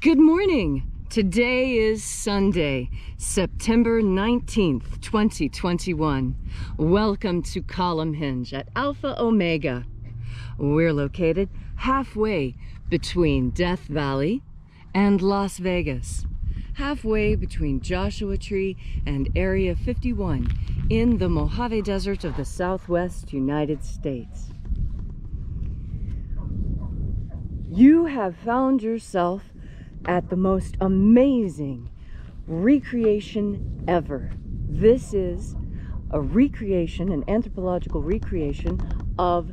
Good morning. Today is Sunday, September 19th, 2021. Welcome to Column Hinge at Alpha Omega. We're located halfway between Death Valley and Las Vegas, halfway between Joshua Tree and Area 51 in the Mojave Desert of the Southwest United States. You have found yourself at the most amazing recreation ever. This is a recreation, an anthropological recreation of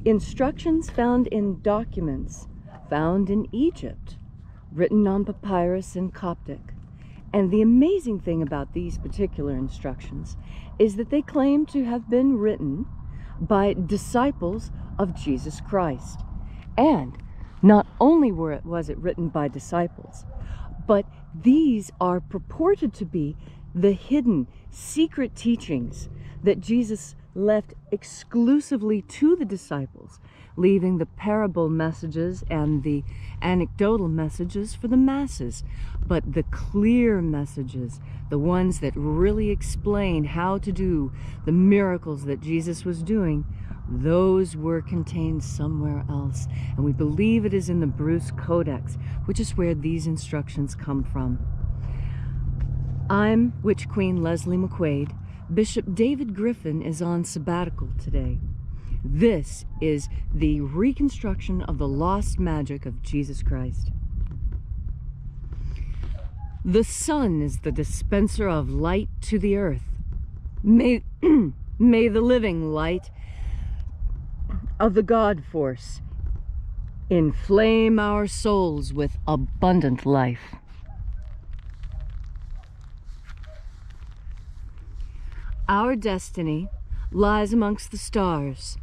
instructions found in documents found in Egypt, written on papyrus in Coptic. And the amazing thing about these particular instructions is that they claim to have been written by disciples of Jesus Christ. And not only was it written by disciples, but these are purported to be the hidden, secret teachings that Jesus left exclusively to the disciples, leaving the parable messages and the anecdotal messages for the masses. But the clear messages, the ones that really explain how to do the miracles that Jesus was doing, those were contained somewhere else, and we believe it is in the Bruce Codex, which is where these instructions come from. I'm Witch Queen Leslie McQuade. Bishop David Griffin is on sabbatical today. This is the reconstruction of the lost magic of Jesus Christ. The sun is the dispenser of light to the earth. May the living light of the God force inflame our souls with abundant life. Our destiny lies amongst the stars,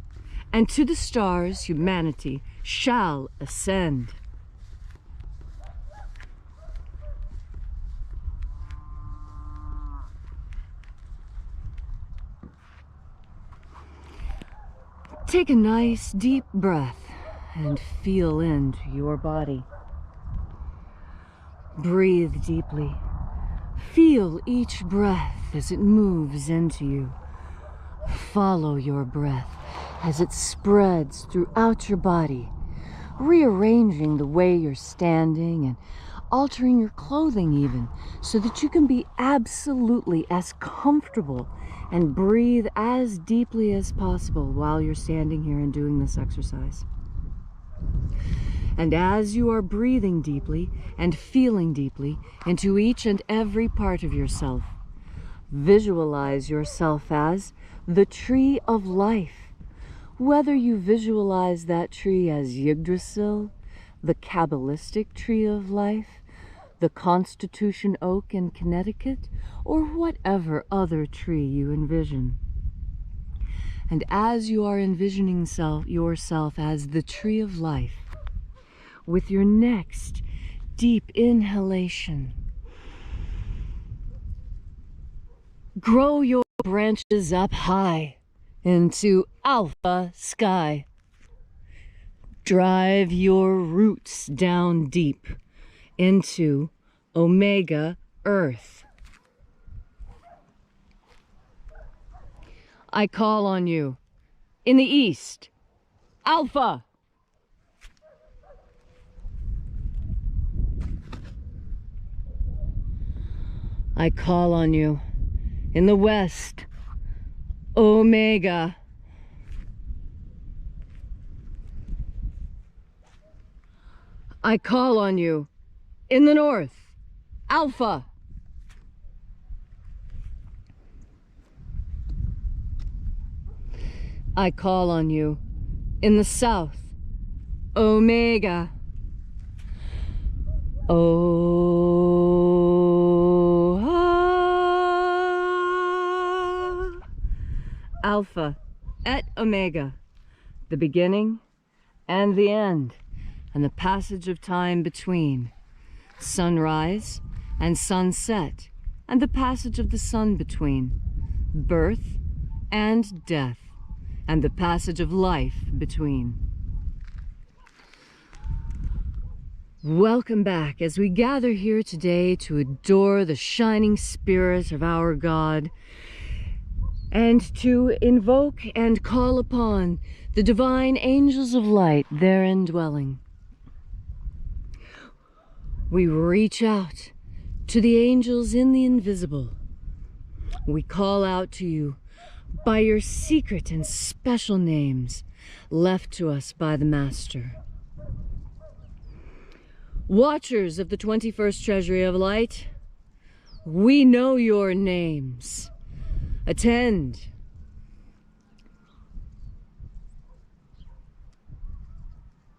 and to the stars humanity shall ascend. Take a nice deep breath and feel into your body. Breathe deeply. Feel each breath as it moves into you. Follow your breath as it spreads throughout your body, rearranging the way you're standing and altering your clothing even, so that you can be absolutely as comfortable and breathe as deeply as possible while you're standing here and doing this exercise. And as you are breathing deeply and feeling deeply into each and every part of yourself, visualize yourself as the tree of life. Whether you visualize that tree as Yggdrasil, the Kabbalistic tree of life, the Constitution oak in Connecticut, or whatever other tree you envision. And as you are envisioning yourself as the tree of life, with your next deep inhalation, grow your branches up high into alpha sky. Drive your roots down deep into omega earth. I call on you in the east, alpha. I call on you in the west, omega. I call on you in the north, alpha. I call on you in the south, omega. Alpha et omega, the beginning and the end, and the passage of time between, sunrise and sunset, and the passage of the sun between, birth and death, and the passage of life between. Welcome back as we gather here today to adore the shining spirit of our God and to invoke and call upon the divine angels of light therein dwelling. We reach out to the angels in the invisible. We call out to you by your secret and special names left to us by the Master. Watchers of the 21st Treasury of Light, we know your names. Attend.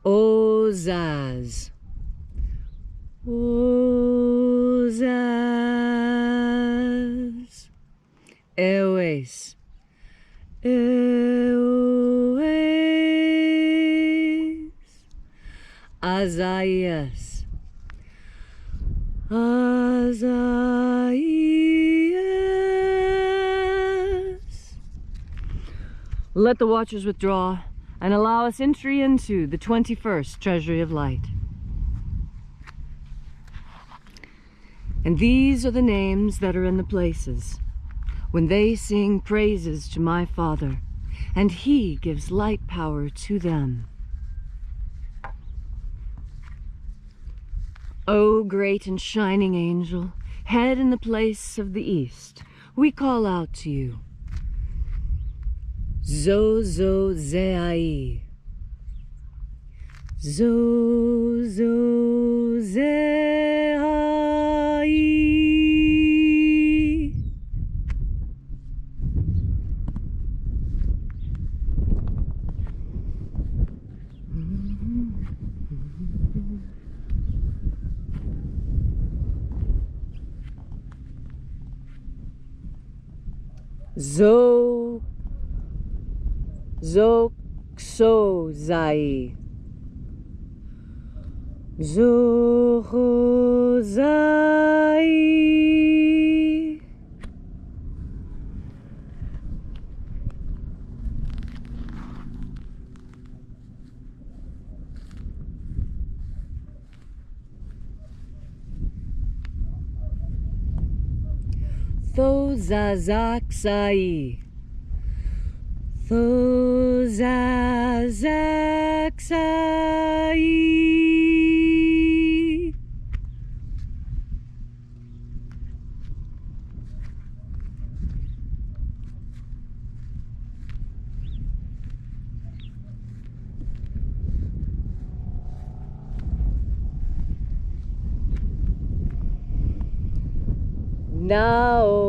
Ozaz. Ozaz. Eoes. Eoes. Azaias. Azaias. Let the watchers withdraw and allow us entry into the 21st Treasury of Light. And these are the names that are in the places when they sing praises to my Father, and He gives light power to them. O great and shining angel, head in the place of the east, we call out to you. Zozozei. Zozozei. Zoxozai. Zochozai. Thozazaxai. Thozazaxai.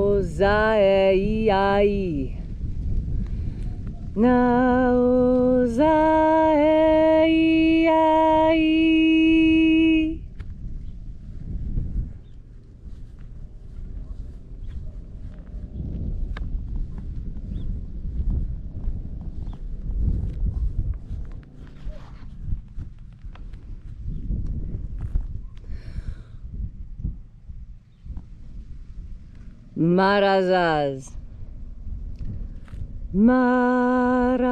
Naozai. Naozai. Marazaz. Marazaz.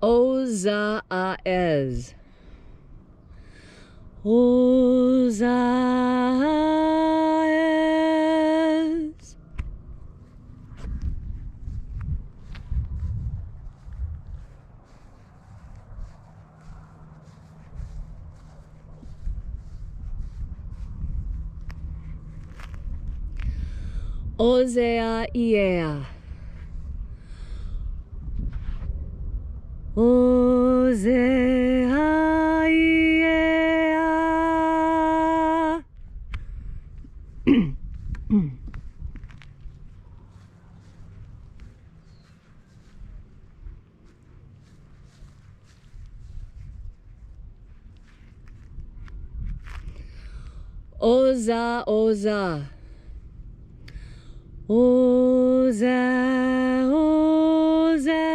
Ozaez. Ozaez. Ozea iea. Ozea iea. Oza, oza. Oza, oza.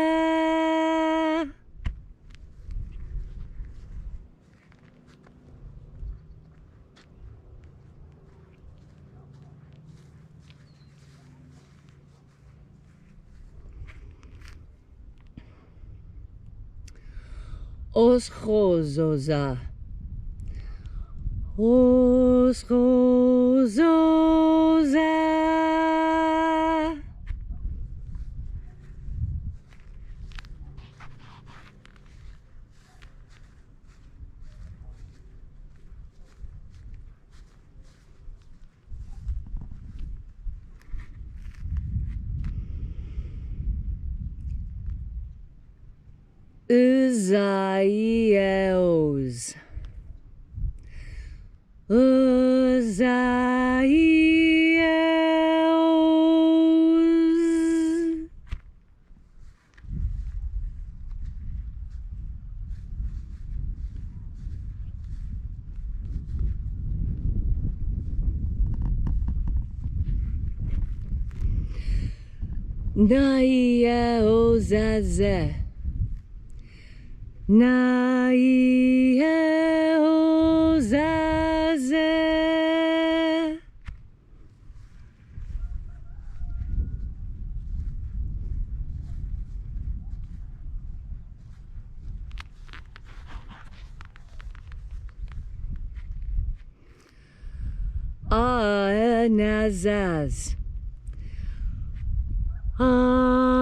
Oschozoza. Oschozoza. Uzaios. Uzaios. Naieozazeh. Naieozazeh. Aenazaz. Aenazaz.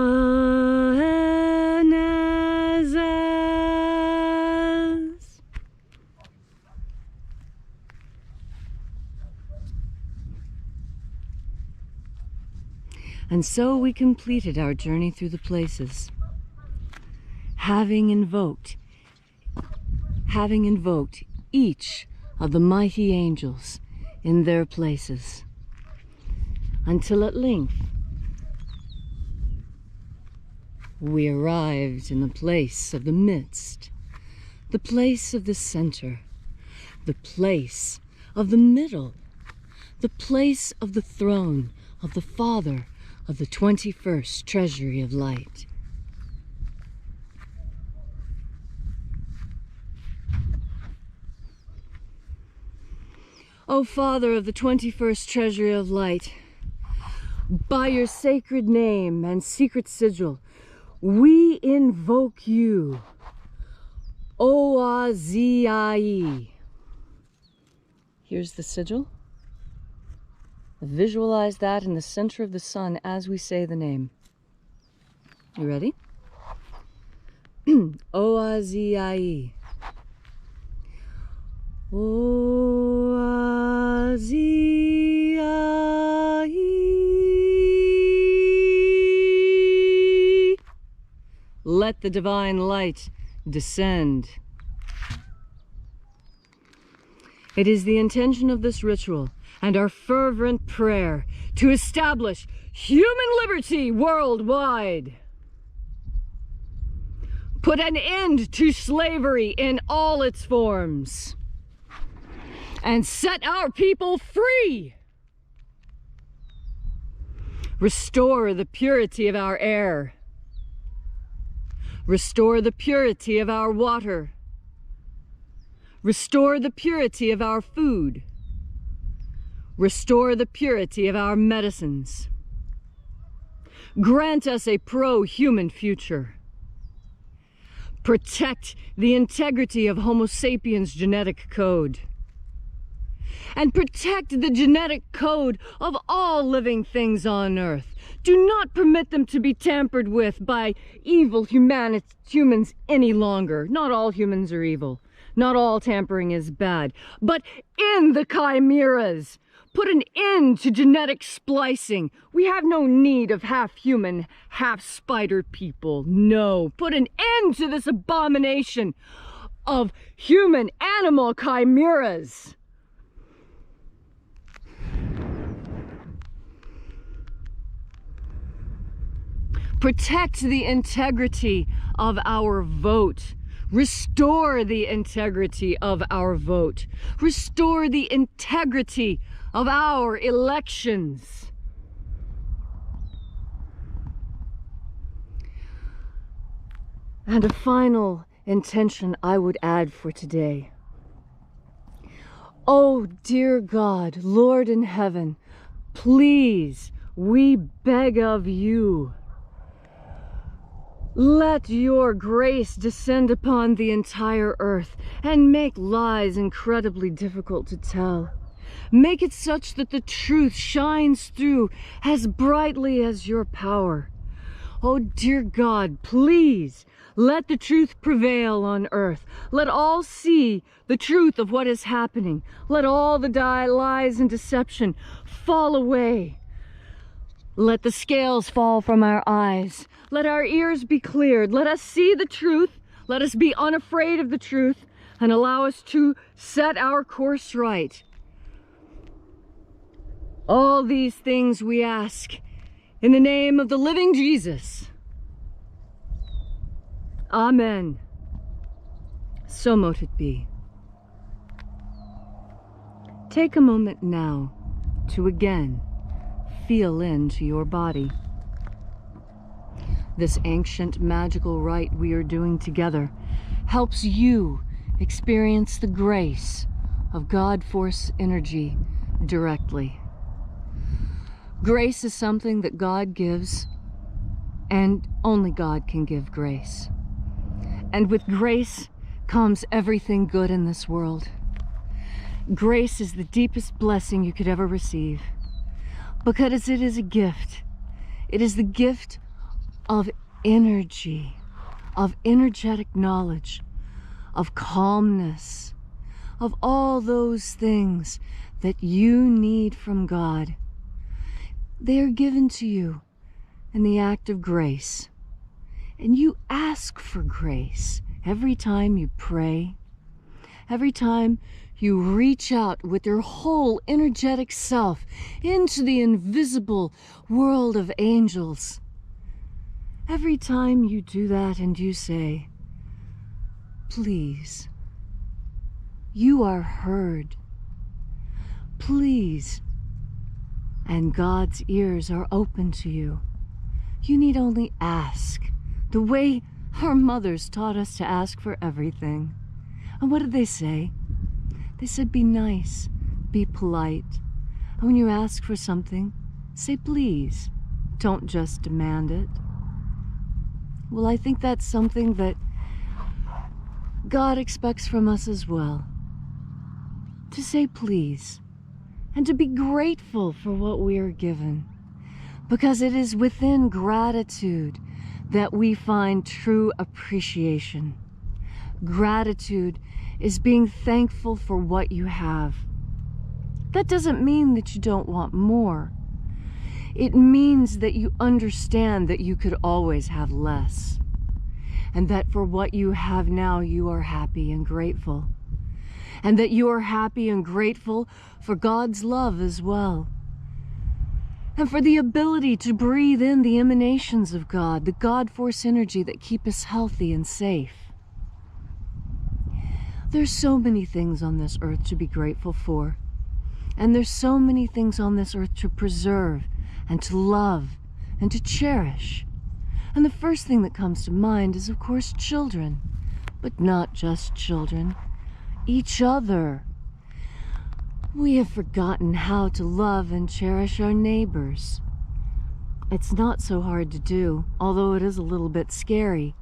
And so we completed our journey through the places, having invoked each of the mighty angels in their places, until at length we arrived in the place of the midst, the place of the center, the place of the middle, the place of the throne of the Father of the 21st Treasury of Light. O Father of the 21st Treasury of Light, by your sacred name and secret sigil, we invoke you, Oazii. Here's the sigil. Visualize that in the center of the sun as we say the name. You ready? Oazii. Oazii. Let the divine light descend. It is the intention of this ritual and our fervent prayer to establish human liberty worldwide. Put an end to slavery in all its forms, and set our people free. Restore the purity of our air. Restore the purity of our water. Restore the purity of our food. Restore the purity of our medicines. Grant us a pro-human future. Protect the integrity of Homo sapiens' genetic code. And protect the genetic code of all living things on Earth. Do not permit them to be tampered with by evil humans any longer. Not all humans are evil. Not all tampering is bad. But in the chimeras, put an end to genetic splicing. We have no need of half-human, half-spider people. No. Put an end to this abomination of human-animal chimeras. Protect the integrity of our vote. Restore the integrity of our vote. Restore the integrity of our elections. And a final intention I would add for today. Oh, dear God, Lord in heaven, please, we beg of you, Let your grace descend upon the entire earth and make lies incredibly difficult to tell. Make it such that the truth shines through as brightly as your power. Oh, dear God, please let the truth prevail on earth. Let all see the truth of what is happening. Let all the lies and deception fall away. Let the scales fall from our eyes. Let our ears be cleared. Let us see the truth. Let us be unafraid of the truth and allow us to set our course right. All these things we ask in the name of the living Jesus. Amen. So mote it be. Take a moment now to again feel into your body. This ancient magical rite we are doing together helps you experience the grace of God Force energy directly. Grace is something that God gives, and only God can give grace. And with grace comes everything good in this world. Grace is the deepest blessing you could ever receive, because it is a gift. It is the gift of energy, of energetic knowledge, of calmness, of all those things that you need from God. They are given to you in the act of grace. And you ask for grace every time you pray, every time you reach out with your whole energetic self into the invisible world of angels. Every time you do that and you say, please, you are heard. Please. And God's ears are open to you. You need only ask, the way our mothers taught us to ask for everything. And what did they say? They said, be nice, be polite. And when you ask for something, say please. Don't just demand it. Well, I think that's something that God expects from us as well. To say please. And to be grateful for what we are given. Because it is within gratitude that we find true appreciation. Gratitude is being thankful for what you have. That doesn't mean that you don't want more. It means that you understand that you could always have less. And that for what you have now, you are happy and grateful. And that you are happy and grateful for God's love as well. And for the ability to breathe in the emanations of God, the God Force energy that keep us healthy and safe. There's so many things on this earth to be grateful for. And there's so many things on this earth to preserve and to love and to cherish. And the first thing that comes to mind is, of course, children. But not just children. Each other. We have forgotten how to love and cherish our neighbors. It's not so hard to do, although it is a little bit scary.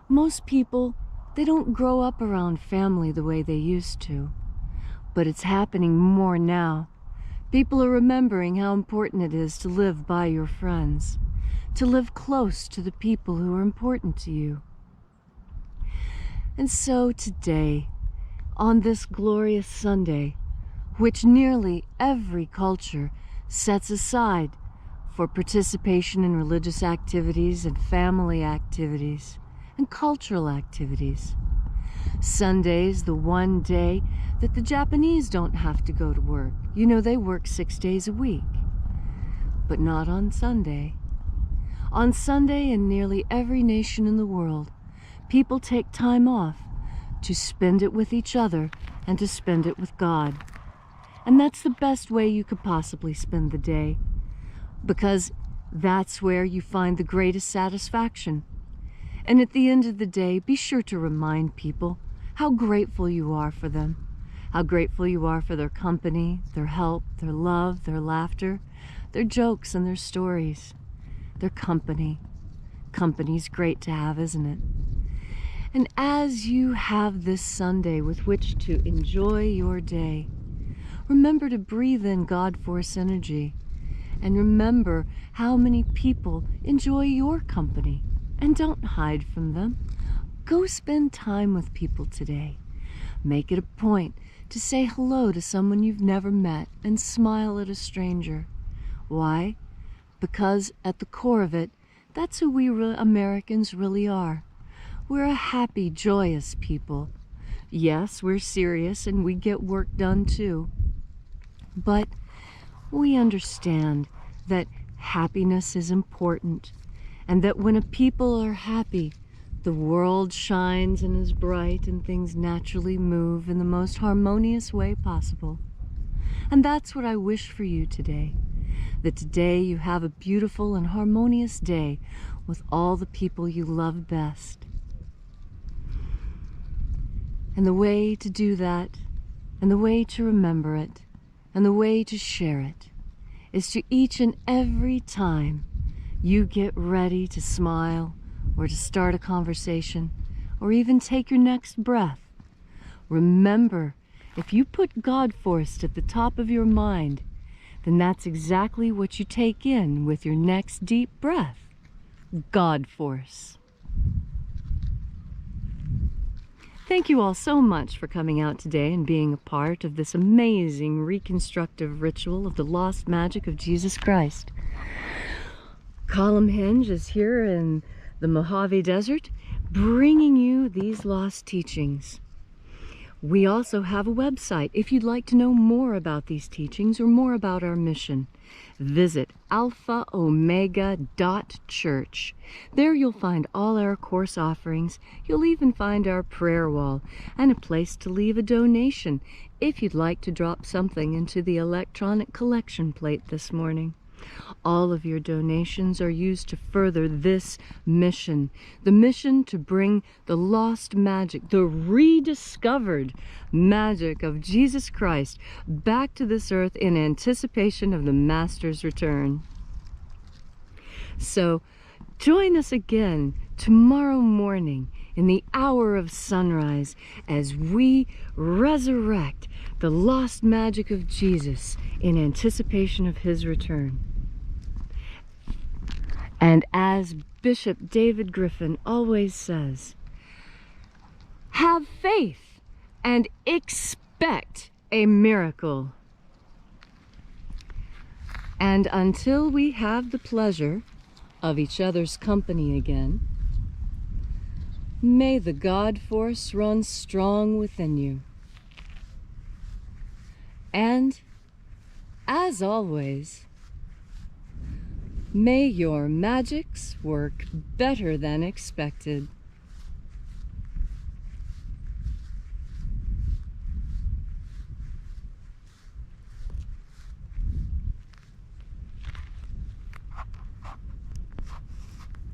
Most people, they don't grow up around family the way they used to. But it's happening more now. People are remembering how important it is to live by your friends, to live close to the people who are important to you. And so today, on this glorious Sunday, which nearly every culture sets aside for participation in religious activities and family activities and cultural activities. Sunday's the one day that the Japanese don't have to go to work. You know, they work 6 days a week, but not on Sunday. On Sunday, in nearly every nation in the world, people take time off to spend it with each other and to spend it with God. And that's the best way you could possibly spend the day, because that's where you find the greatest satisfaction. And at the end of the day, be sure to remind people how grateful you are for them, how grateful you are for their company, their help, their love, their laughter, their jokes and their stories, their company. Company's great to have, isn't it? And as you have this Sunday with which to enjoy your day, remember to breathe in God Force energy. And remember how many people enjoy your company. And don't hide from them. Go spend time with people today. Make it a point to say hello to someone you've never met and smile at a stranger. Why? Because at the core of it, that's who we Americans really are. We're a happy, joyous people. Yes, we're serious and we get work done too. But we understand that happiness is important, and that when a people are happy, the world shines and is bright and things naturally move in the most harmonious way possible. And that's what I wish for you today. That today you have a beautiful and harmonious day with all the people you love best. And the way to do that, and the way to remember it, and the way to share it, is to each and every time you get ready to smile, or to start a conversation, or even take your next breath, remember, if you put God Force at the top of your mind, then that's exactly what you take in with your next deep breath. God Force. Thank you all so much for coming out today and being a part of this amazing reconstructive ritual of the lost magic of Jesus Christ. Column Hinge is here in the Mojave Desert, bringing you these lost teachings. We also have a website if you'd like to know more about these teachings or more about our mission. Visit alphaomega.church. There you'll find all our course offerings. You'll even find our prayer wall and a place to leave a donation if you'd like to drop something into the electronic collection plate this morning. All of your donations are used to further this mission, the mission to bring the lost magic, the rediscovered magic of Jesus Christ back to this earth in anticipation of the Master's return. So join us again tomorrow morning in the hour of sunrise as we resurrect the lost magic of Jesus in anticipation of his return. And as Bishop David Griffin always says, have faith and expect a miracle. And until we have the pleasure of each other's company again, may the God Force run strong within you. And, as always, may your magics work better than expected.